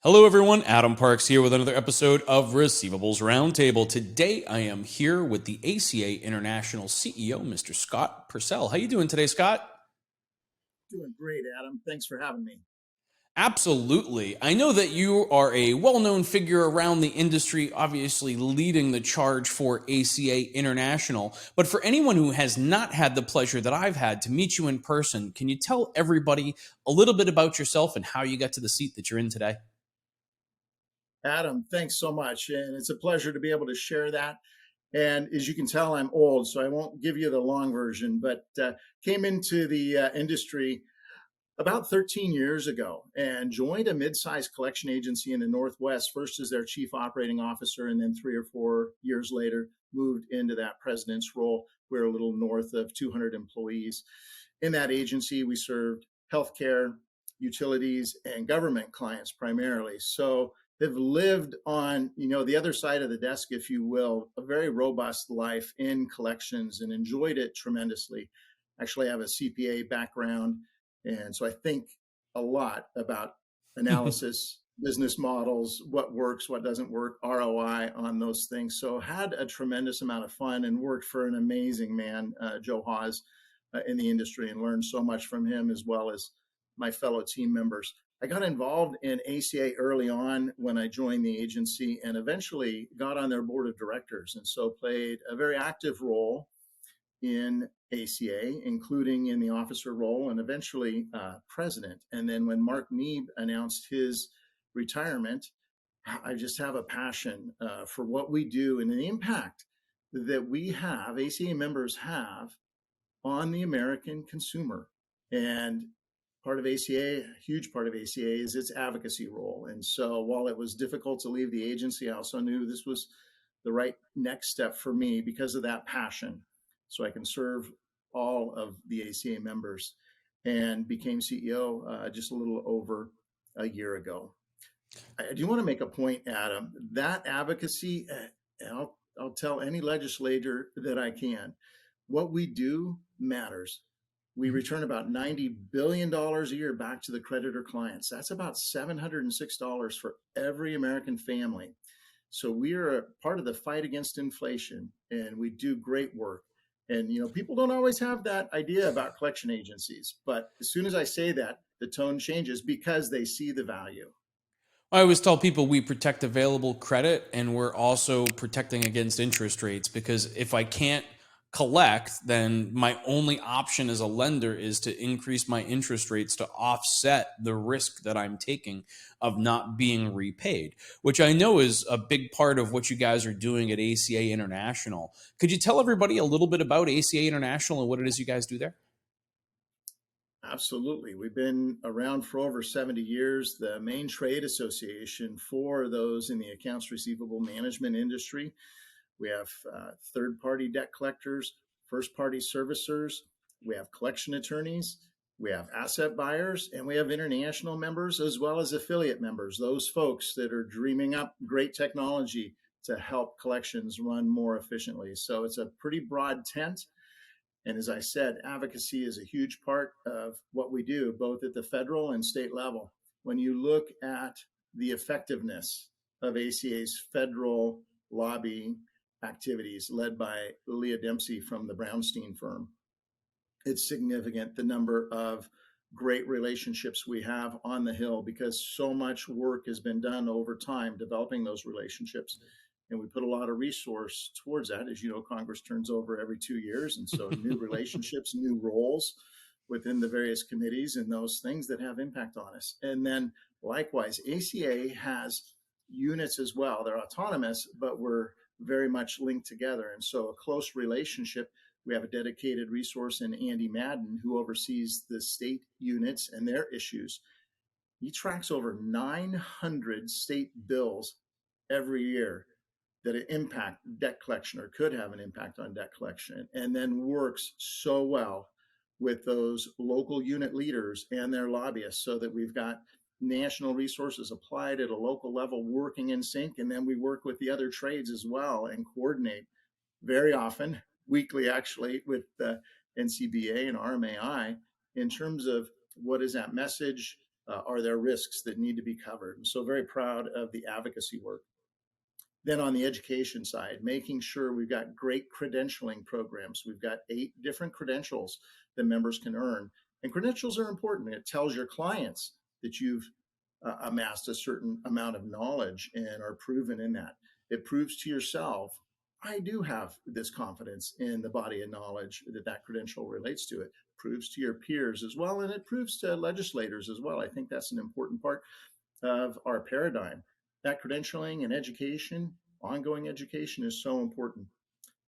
Hello everyone, Adam Parks here with another episode of Receivables Roundtable. Today I am here with the ACA International CEO, Mr. Scott Purcell. How you doing today, Scott? Doing great, Adam. Thanks for having me. Absolutely. I know that you are a well-known figure around the industry, obviously leading the charge for ACA International. But for anyone who has not had the pleasure that I've had to meet you in person, can you tell everybody a little bit about yourself and how you got to the seat that you're in today? Adam, thanks so much. And it's a pleasure to be able to share that. And as you can tell, I'm old, so I won't give you the long version, but came into the industry about 13 years ago and joined a mid-sized collection agency in the Northwest, first as their chief operating officer, and then 3 or 4 years later, moved into that president's role. We're a little north of 200 employees. In that agency, we served healthcare, utilities, and government clients primarily. So they've lived on, the other side of the desk, if you will, a very robust life in collections and enjoyed it tremendously. Actually, I have a CPA background, and so I think a lot about analysis, business models, what works, what doesn't work, ROI on those things. So had a tremendous amount of fun and worked for an amazing man, Joe Hawes, in the industry, and learned so much from him as well as my fellow team members. I got involved in ACA early on when I joined the agency and eventually got on their board of directors, and so played a very active role in ACA, including in the officer role and eventually president. And then when Mark Neeb announced his retirement, I just have a passion for what we do and the impact that we have, ACA members have, on the American consumer. And part of ACA, a huge part of ACA, is its advocacy role. And so while it was difficult to leave the agency, I also knew this was the right next step for me because of that passion. So I can serve all of the ACA members, and became CEO just a little over a year ago. I do want to make a point, Adam, that advocacy, I'll tell any legislator that I can, what we do matters. We return about $90 billion a year back to the creditor clients. That's about $706 for every American family. So we are a part of the fight against inflation, and we do great work. And, people don't always have that idea about collection agencies. But as soon as I say that, the tone changes because they see the value. I always tell people we protect available credit, and we're also protecting against interest rates, because if I can't collect, then my only option as a lender is to increase my interest rates to offset the risk that I'm taking of not being repaid, which I know is a big part of what you guys are doing at ACA International. Could you tell everybody a little bit about ACA International and what it is you guys do there? Absolutely. We've been around for over 70 years, the main trade association for those in the accounts receivable management industry. We have third-party debt collectors, first-party servicers, we have collection attorneys, we have asset buyers, and we have international members as well as affiliate members, those folks that are dreaming up great technology to help collections run more efficiently. So it's a pretty broad tent. And as I said, advocacy is a huge part of what we do, both at the federal and state level. When you look at the effectiveness of ACA's federal lobbying activities led by Leah Dempsey from the Brownstein firm, it's significant, the number of great relationships we have on the Hill, because so much work has been done over time developing those relationships. And we put a lot of resource towards that. As you know, Congress turns over every 2 years. And so new relationships, new roles within the various committees and those things that have impact on us. And then likewise, ACA has units as well. They're autonomous, but we're very much linked together. And so a close relationship. We have a dedicated resource in Andy Madden, who oversees the state units and their issues. He tracks over 900 state bills every year that impact debt collection or could have an impact on debt collection, and then works so well with those local unit leaders and their lobbyists so that we've got national resources applied at a local level working in sync. And then we work with the other trades as well and coordinate very often, weekly actually, with the NCBA and RMAI in terms of what is that message? Are there risks that need to be covered? And so very proud of the advocacy work. Then on the education side, making sure we've got great credentialing programs. We've got 8 different credentials that members can earn. And credentials are important. It tells your clients that you've amassed a certain amount of knowledge and are proven in that. It proves to yourself, I do have this confidence in the body of knowledge that that credential relates to. It proves to your peers as well, and it proves to legislators as well. I think that's an important part of our paradigm. That credentialing and education, ongoing education, is so important.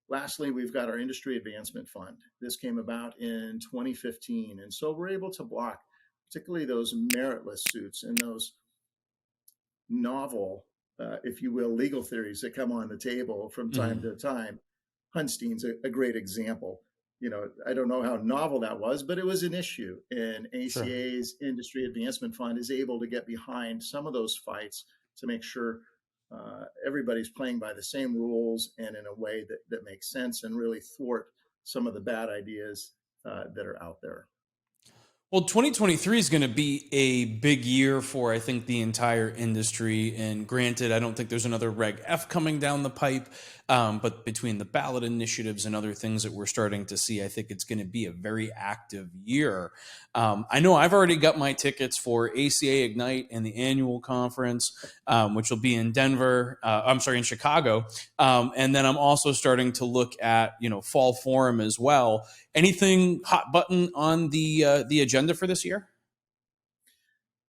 Lastly, we've got our Industry Advancement Fund. This came about in 2015. And so we're able to block particularly those meritless suits and those novel, if you will, legal theories that come on the table from time to time. Hunstein's a great example. I don't know how novel that was, but it was an issue. And ACA's Industry Advancement Fund is able to get behind some of those fights to make sure everybody's playing by the same rules and in a way that makes sense and really thwart some of the bad ideas that are out there. Well, 2023 is going to be a big year for, I think, the entire industry. And granted, I don't think there's another Reg F coming down the pipe. But between the ballot initiatives and other things that we're starting to see, I think it's going to be a very active year. I know I've already got my tickets for ACA Ignite and the annual conference, which will be in in Chicago. And then I'm also starting to look at, fall forum as well. Anything hot button on the agenda for this year?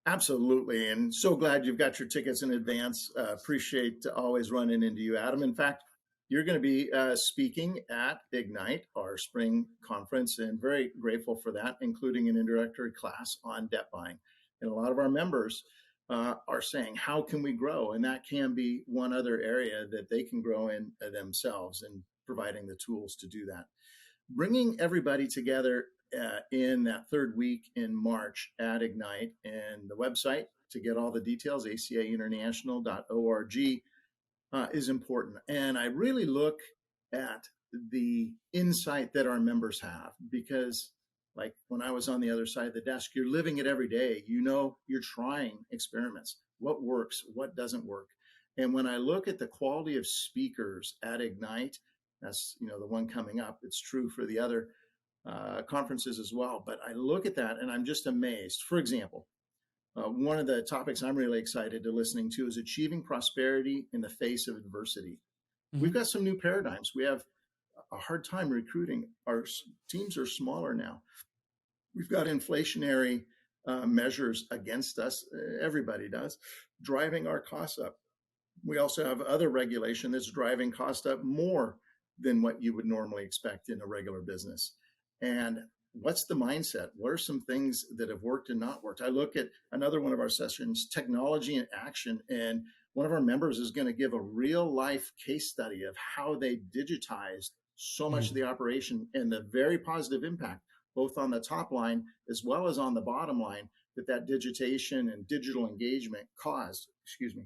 Absolutely. And so glad you've got your tickets in advance. Appreciate always running into you, Adam. In fact, you're going to be speaking at Ignite, our spring conference, and very grateful for that, including an introductory class on debt buying. And a lot of our members are saying, how can we grow? And that can be one other area that they can grow in themselves, and providing the tools to do that. Bringing everybody together in that third week in March at Ignite, and the website to get all the details, acainternational.org, is important. And I really look at the insight that our members have, because like when I was on the other side of the desk, you're living it every day. You're trying experiments. What works, what doesn't work. And when I look at the quality of speakers at Ignite, that's the one coming up. It's true for the other conferences as well. But I look at that and I'm just amazed. For example, one of the topics I'm really excited to listening to is achieving prosperity in the face of adversity. Mm-hmm. We've got some new paradigms. We have a hard time recruiting. Our teams are smaller now. We've got inflationary measures against us. Everybody does, driving our costs up. We also have other regulation that's driving costs up more than what you would normally expect in a regular business. And what's the mindset? What are some things that have worked and not worked? I look at another one of our sessions, technology in action, and one of our members is going to give a real life case study of how they digitized so much of the operation and the very positive impact, both on the top line as well as on the bottom line, that digitation and digital engagement caused. Excuse me.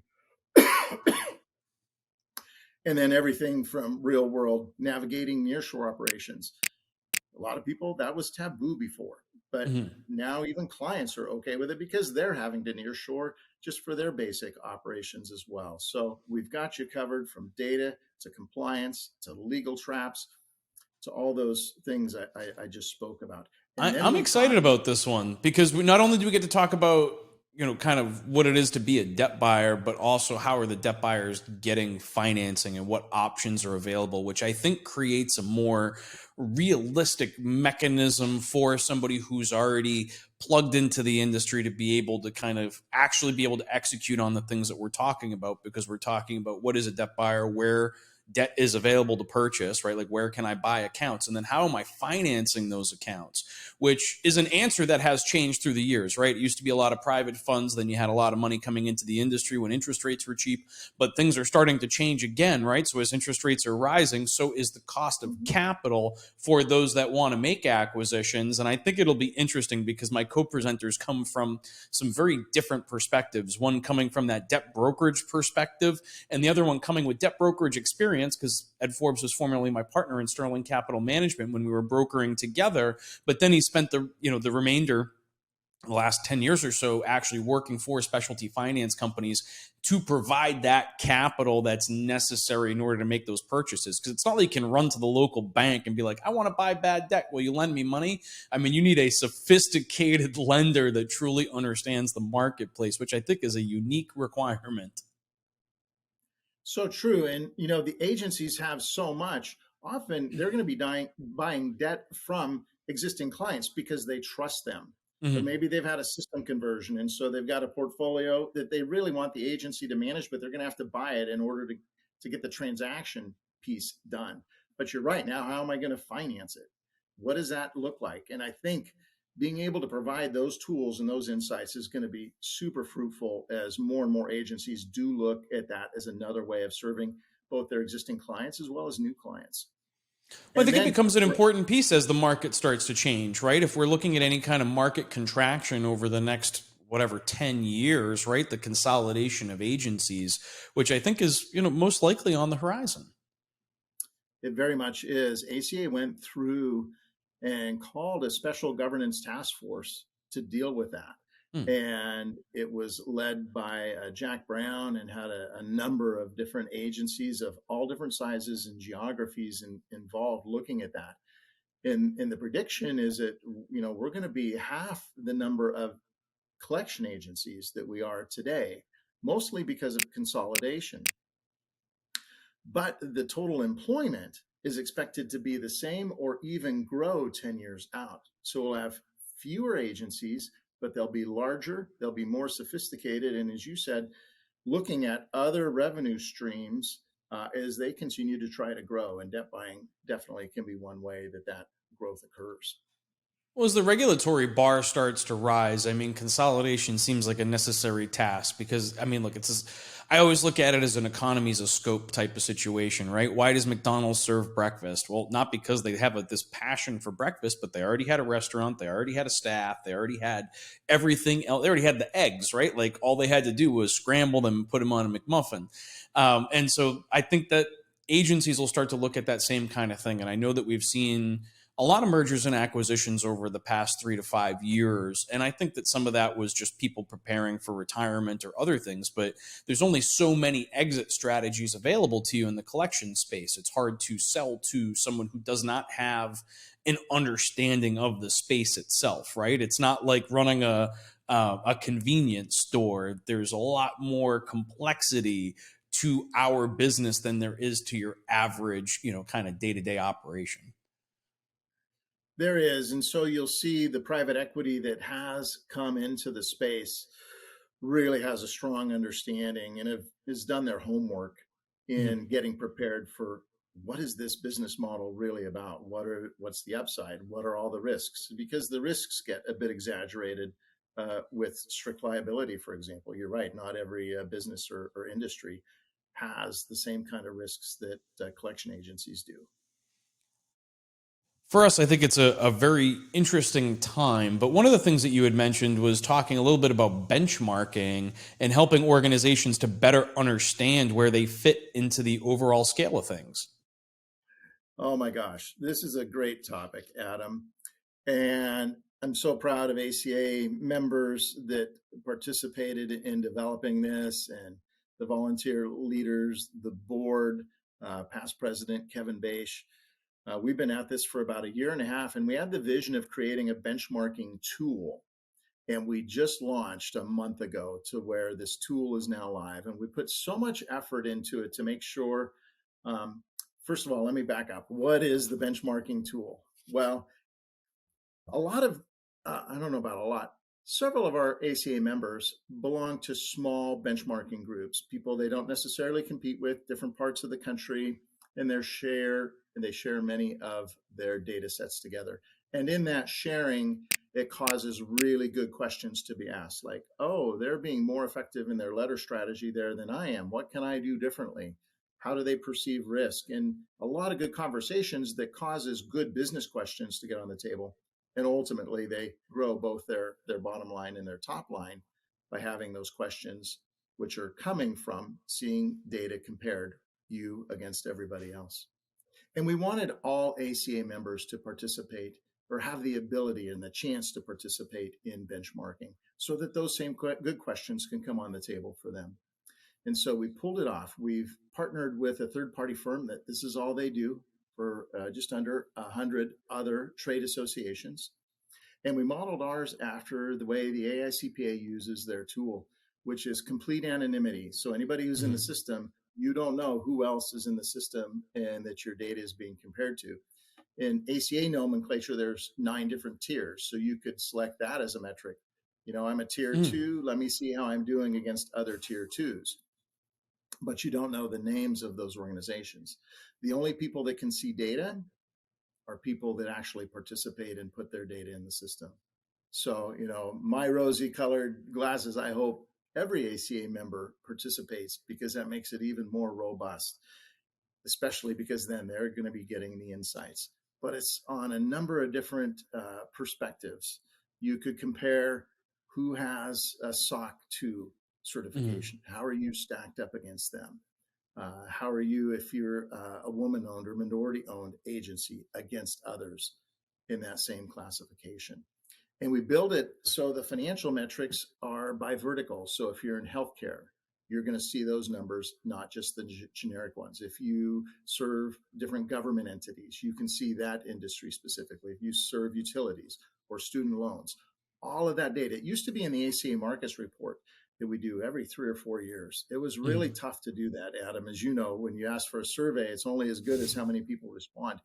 And then everything from real world navigating nearshore operations. A lot of people, that was taboo before, but now even clients are okay with it because they're having to nearshore just for their basic operations as well. So we've got you covered from data to compliance to legal traps to all those things I just spoke about. I'm excited about this one because not only do we get to talk about kind of what it is to be a debt buyer, but also how are the debt buyers getting financing and what options are available, which I think creates a more realistic mechanism for somebody who's already plugged into the industry to be able to kind of actually be able to execute on the things that we're talking about, because we're talking about what is a debt buyer, where debt is available to purchase, right? Like, where can I buy accounts? And then how am I financing those accounts? Which is an answer that has changed through the years, right? It used to be a lot of private funds. Then you had a lot of money coming into the industry when interest rates were cheap, but things are starting to change again, right? So as interest rates are rising, so is the cost of capital for those that want to make acquisitions. And I think it'll be interesting because my co-presenters come from some very different perspectives. One coming from that debt brokerage perspective and the other one coming with debt brokerage experience, experience because Ed Forbes was formerly my partner in Sterling Capital Management when we were brokering together. But then he spent the remainder, the last 10 years or so, actually working for specialty finance companies to provide that capital that's necessary in order to make those purchases. Because it's not like you can run to the local bank and be like, I want to buy bad debt. Will you lend me money? I mean, you need a sophisticated lender that truly understands the marketplace, which I think is a unique requirement. So true. And, the agencies have so much. Often they're going to be buying debt from existing clients because they trust them. Or Mhm. maybe they've had a system conversion. And so they've got a portfolio that they really want the agency to manage, but they're going to have to buy it in order to get the transaction piece done. But you're right. Now, how am I going to finance it? What does that look like? And I think being able to provide those tools and those insights is going to be super fruitful as more and more agencies do look at that as another way of serving both their existing clients as well as new clients. Well, I And think it then, becomes an important piece as the market starts to change, right? If we're looking at any kind of market contraction over the next whatever 10 years, right? The consolidation of agencies, which I think is, most likely on the horizon. it very much is. ACA went through and called a special governance task force to deal with that. Hmm. And it was led by Jack Brown and had a number of different agencies of all different sizes and geographies involved looking at that. And the prediction is that, we're going to be half the number of collection agencies that we are today, mostly because of consolidation. But the total employment is expected to be the same or even grow 10 years out. So we'll have fewer agencies, but they'll be larger, they'll be more sophisticated. And as you said, looking at other revenue streams as they continue to try to grow. And debt buying definitely can be one way that growth occurs. Well, as the regulatory bar starts to rise, I mean, consolidation seems like a necessary task because, I mean, look, I always look at it as an economies of scope type of situation, right? Why does McDonald's serve breakfast? Well, not because they have this passion for breakfast, but they already had a restaurant, they already had a staff, they already had everything else. They already had the eggs, right? Like all they had to do was scramble them and put them on a McMuffin. And so I think that agencies will start to look at that same kind of thing. And I know that we've seen a lot of mergers and acquisitions over the past 3 to 5 years. And I think that some of that was just people preparing for retirement or other things. But there's only so many exit strategies available to you in the collection space. It's hard to sell to someone who does not have an understanding of the space itself, right? It's not like running a convenience store. There's a lot more complexity to our business than there is to your average, kind of day-to-day operation. There is. And so you'll see the private equity that has come into the space really has a strong understanding and has done their homework Mhm. in getting prepared for what is this business model really about? What's the upside? What are all the risks? Because the risks get a bit exaggerated with strict liability, for example. You're right. Not every business or industry has the same kind of risks that collection agencies do. For us, I think it's a very interesting time. But one of the things that you had mentioned was talking a little bit about benchmarking and helping organizations to better understand where they fit into the overall scale of things. Oh my gosh, this is a great topic, Adam. And I'm so proud of ACA members that participated in developing this and the volunteer leaders, the board, past president Kevin Bache. We've been at this for about a year and a half, and we had the vision of creating a benchmarking tool. And we just launched a month ago to where this tool is now live. And we put so much effort into it to make sure, um, first of all, let me back up. What is the benchmarking tool? Well, a lot of, I don't know about a lot, several of our ACA members belong to small benchmarking groups, people they don't necessarily compete with, different parts of the country, and they share many of their data sets together. And in that sharing, it causes really good questions to be asked, like, oh, they're being more effective in their letter strategy there than I am. What can I do differently? How do they perceive risk? And a lot of good conversations that causes good business questions to get on the table, and ultimately they grow both their bottom line and their top line by having those questions, which are coming from seeing data compared you against everybody else. And we wanted all ACA members to participate or have the ability and the chance to participate in benchmarking so that those same good questions can come on the table for them. And so we pulled it off. We've partnered with a third-party firm that this is all they do for just under 100 other trade associations. And we modeled ours after the way the AICPA uses their tool, which is complete anonymity. So anybody who's in the system, you don't know who else is in the system and that your data is being compared to. In ACA nomenclature, there's 9 different tiers. So you could select that as a metric. You know, I'm a tier 2. Let me see how I'm doing against other tier 2s. But you don't know the names of those organizations. The only people that can see data are people that actually participate and put their data in the system. So, you know, my rosy colored glasses, I hope every ACA member participates because that makes it even more robust, especially because then they're going to be getting the insights. But it's on a number of different perspectives. You could compare who has a SOC 2 certification. How are you stacked up against them? How are you if you're a woman-owned or minority-owned agency against others in that same classification? And we build it so the financial metrics are by vertical. So if you're in healthcare, you're going to see those numbers, not just the generic ones. If you serve different government entities, you can see that industry specifically. If you serve utilities or student loans, all of that data. It used to be in the ACA Markets report that we do every 3 or 4 years. It was really tough to do that, Adam. As you know, when you ask for a survey, it's only as good as how many people respond.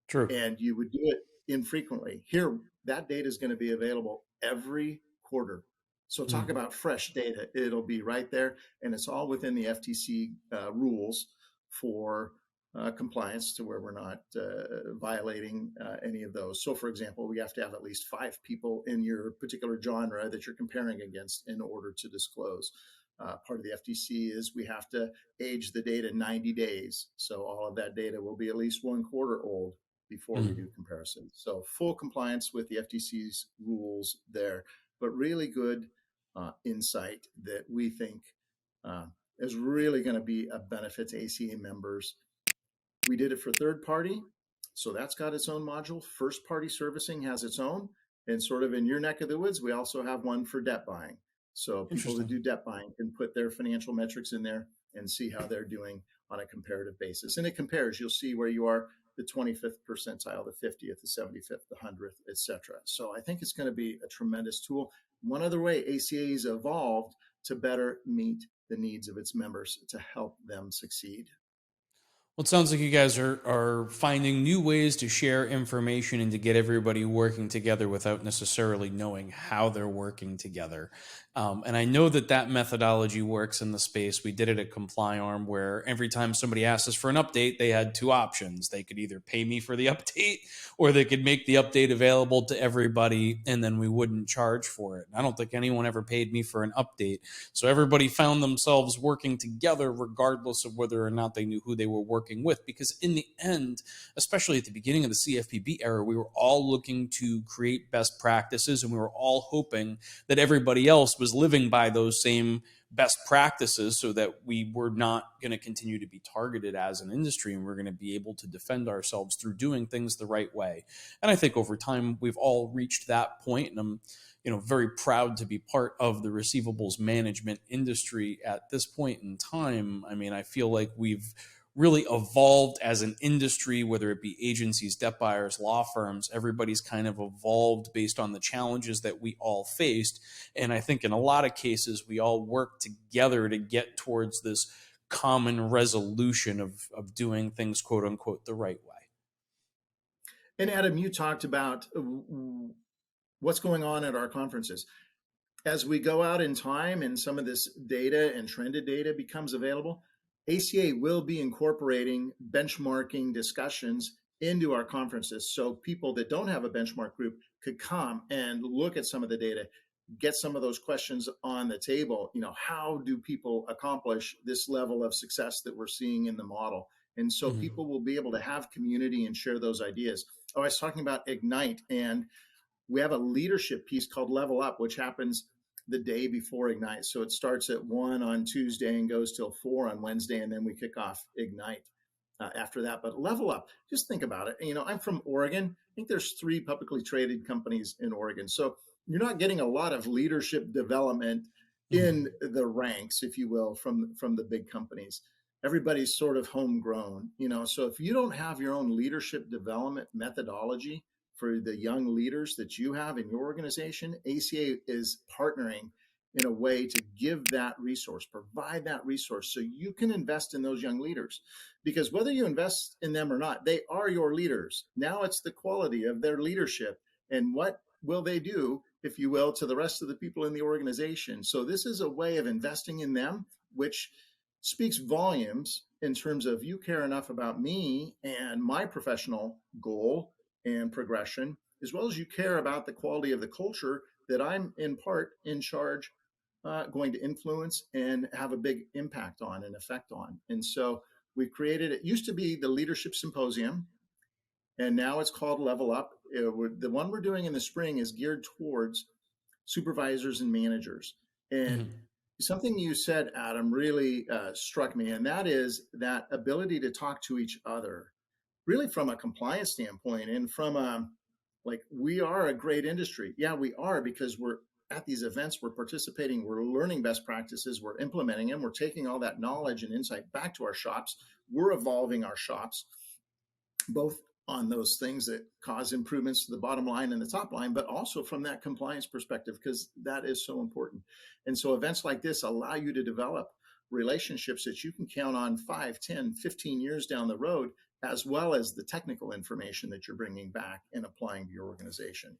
True. And you would do it infrequently. Here, that data is going to be available every quarter. So talk about fresh data. It'll be right there. And it's all within the FTC rules for compliance to where we're not violating any of those. So, for example, we have to have at least 5 people in your particular genre that you're comparing against in order to disclose. Part of the FTC is we have to age the data 90 days. So all of that data will be at least 1 quarter old before we do comparisons. So full compliance with the FTC's rules there, but really good insight that we think is really going to be a benefit to ACA members. We did it for third party, so that's got its own module. First party servicing has its own. And sort of in your neck of the woods, we also have one for debt buying. So people that do debt buying can put their financial metrics in there and see how they're doing on a comparative basis. And it compares. You'll see where you are, the 25th percentile, the 50th, the 75th, the 100th, et cetera. So I think it's going to be a tremendous tool. One other way ACA's evolved to better meet the needs of its members to help them succeed. Well, it sounds like you guys are finding new ways to share information and to get everybody working together without necessarily knowing how they're working together. And I know that that methodology works in the space. We did it at ComplyArm, where every time somebody asked us for an update, they had 2 options. They could either pay me for the update, or they could make the update available to everybody, and then we wouldn't charge for it. I don't think anyone ever paid me for an update. So everybody found themselves working together regardless of whether or not they knew who they were working with, because in the end, especially at the beginning of the CFPB era, we were all looking to create best practices, and we were all hoping that everybody else was living by those same best practices so that we were not going to continue to be targeted as an industry, and we're going to be able to defend ourselves through doing things the right way. And I think over time we've all reached that point, and I'm very proud to be part of the receivables management industry at this point in time. I mean, I feel like we've really evolved as an industry, whether it be agencies, debt buyers, law firms. Everybody's kind of evolved based on the challenges that we all faced. And I think in a lot of cases, we all work together to get towards this common resolution of doing things, quote unquote, the right way. And Adam, you talked about what's going on at our conferences. As we go out in time and some of this data and trended data becomes available, ACA will be incorporating benchmarking discussions into our conferences. So people that don't have a benchmark group could come and look at some of the data, get some of those questions on the table. How do people accomplish this level of success that we're seeing in the model? And so people will be able to have community and share those ideas. I was talking about Ignite, and we have a leadership piece called Level Up, which happens the day before Ignite. So it starts at 1 on Tuesday and goes till 4 on Wednesday, and then we kick off Ignite after that. But Level Up, just think about it. I'm from Oregon. I think there's 3 publicly traded companies in Oregon. So you're not getting a lot of leadership development in the ranks, if you will, from the big companies. Everybody's sort of homegrown, so if you don't have your own leadership development methodology for the young leaders that you have in your organization, ACA is partnering in a way to give that resource, provide that resource so you can invest in those young leaders. Because whether you invest in them or not, they are your leaders. Now it's the quality of their leadership and what will they do, if you will, to the rest of the people in the organization. So this is a way of investing in them, which speaks volumes in terms of you care enough about me and my professional goal and progression, as well as you care about the quality of the culture that I'm in part in charge, going to influence and have a big impact on and effect on. And so we created, it used to be the Leadership Symposium, and now it's called Level Up. The one we're doing in the spring is geared towards supervisors and managers. And something you said, Adam, really struck me, and that is that ability to talk to each other, really from a compliance standpoint and from we are a great industry. Yeah, we are, because we're at these events, we're participating, we're learning best practices, we're implementing them, we're taking all that knowledge and insight back to our shops, we're evolving our shops, both on those things that cause improvements to the bottom line and the top line, but also from that compliance perspective, because that is so important. And so events like this allow you to develop relationships that you can count on 5, 10, 15 years down the road, as well as the technical information that you're bringing back and applying to your organization.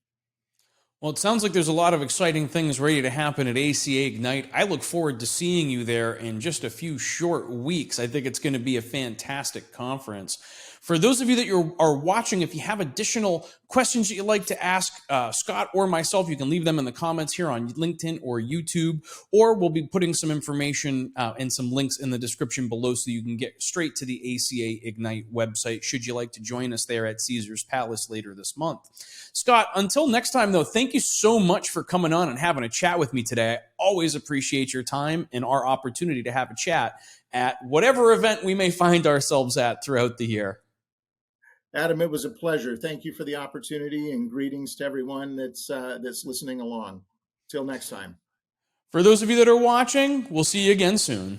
Well, it sounds like there's a lot of exciting things ready to happen at ACA Ignite. I look forward to seeing you there in just a few short weeks. I think it's going to be a fantastic conference. For those of you that are watching, if you have additional questions that you'd like to ask Scott or myself, you can leave them in the comments here on LinkedIn or YouTube, or we'll be putting some information and some links in the description below so you can get straight to the ACA Ignite website should you like to join us there at Caesars Palace later this month. Scott, until next time, though, thank you so much for coming on and having a chat with me today. I always appreciate your time and our opportunity to have a chat at whatever event we may find ourselves at throughout the year. Adam, it was a pleasure. Thank you for the opportunity, and greetings to everyone that's listening along. Till next time. For those of you that are watching, we'll see you again soon.